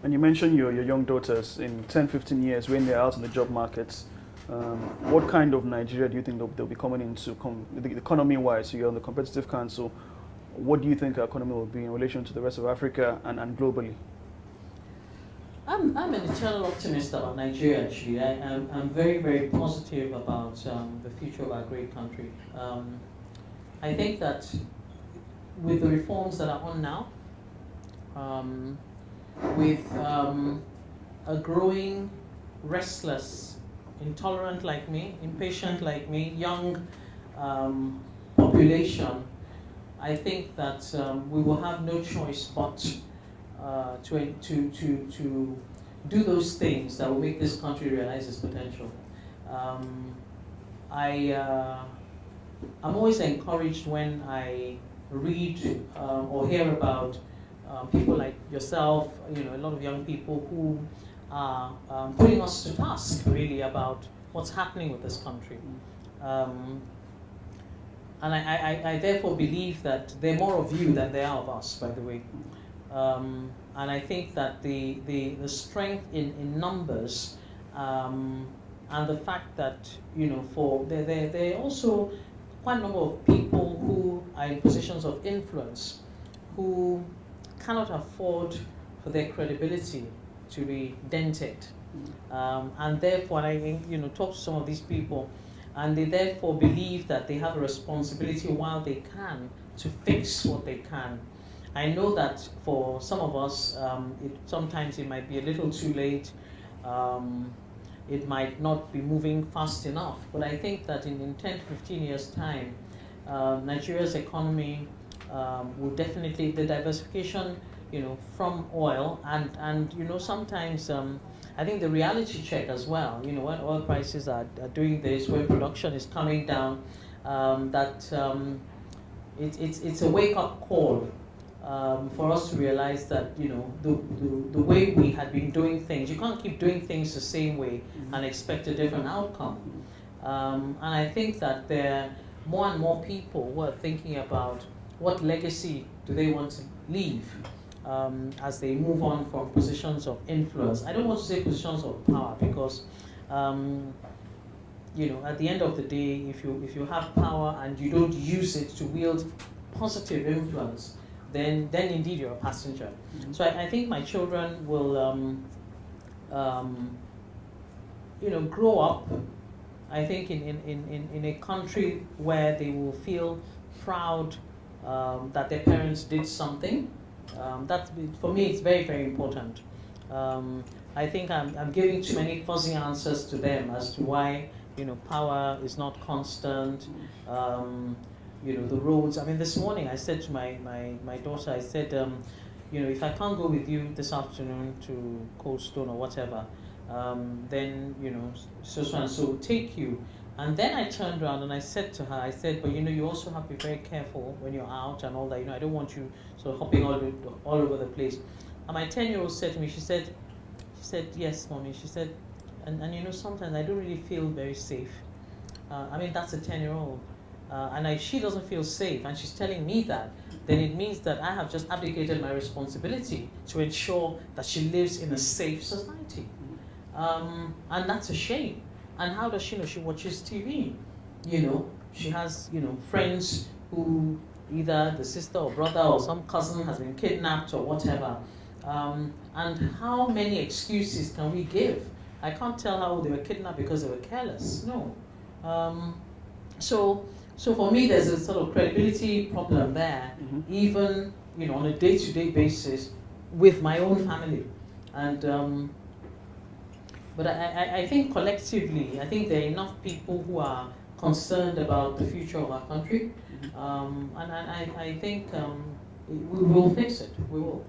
And you mentioned your young daughters in 10, 15 years when they're out in the job markets. What kind of Nigeria do you think they'll be coming into, the economy-wise? So you're on the competitive council. What do you think our economy will be in relation to the rest of Africa and globally? I'm an eternal optimist about Nigeria, actually. I'm very, very positive about the future of our great country. I think that with the reforms that are on now, with a growing, restless, intolerant like me, impatient like me, young population, I think that we will have no choice but to do those things that will make this country realize its potential. I'm always encouraged when I read or hear about people like yourself, a lot of young people who are putting us to task, really, about what's happening with this country. And I therefore believe that there are more of you than there are of us, by the way. And I think that the strength in numbers and the fact that, there are also quite a number of people who are in positions of influence who cannot afford for their credibility to be dented. And therefore, I talk to some of these people, and they therefore believe that they have a responsibility while they can to fix what they can. I know that for some of us, sometimes it might be a little too late. It might not be moving fast enough. But I think that in 10 to 15 years' time, Nigeria's economy will definitely, the diversification, from oil and sometimes I think the reality check as well, when oil prices are doing this, when production is coming down, it's a wake-up call for us to realize that, the way we had been doing things, you can't keep doing things the same way and expect a different outcome. And I think that there are more and more people who are thinking about what legacy do they want to leave as they move on from positions of influence. I don't want to say positions of power because, at the end of the day, if you have power and you don't use it to wield positive influence, then indeed you're a passenger. So I think my children will, grow up, I think, in a country where they will feel proud that their parents did something. That, for me, it's very, very important. I think I'm giving too many fuzzy answers to them as to why, power is not constant. The roads. I mean, this morning I said to my daughter, I said, if I can't go with you this afternoon to Cold Stone or whatever, then, so and so will take you. And then I turned around and I said to her, I said, but you also have to be very careful when you're out and all that. I don't want you sort of hopping all over the place. And my 10-year-old said to me, she said, yes, mommy. She said, and sometimes I don't really feel very safe. I mean, that's a 10-year-old. And if she doesn't feel safe, and she's telling me that, then it means that I have just abdicated my responsibility to ensure that she lives in a safe society. And that's a shame. And how does she know? She watches TV. She has, friends who either the sister or brother or some cousin has been kidnapped or whatever. And how many excuses can we give? I can't tell how they were kidnapped because they were careless. No. So for me, there's a sort of credibility problem there, even on a day-to-day basis with my own family. And but I think collectively, I think there are enough people who are concerned about the future of our country, and I think we will fix it. We will.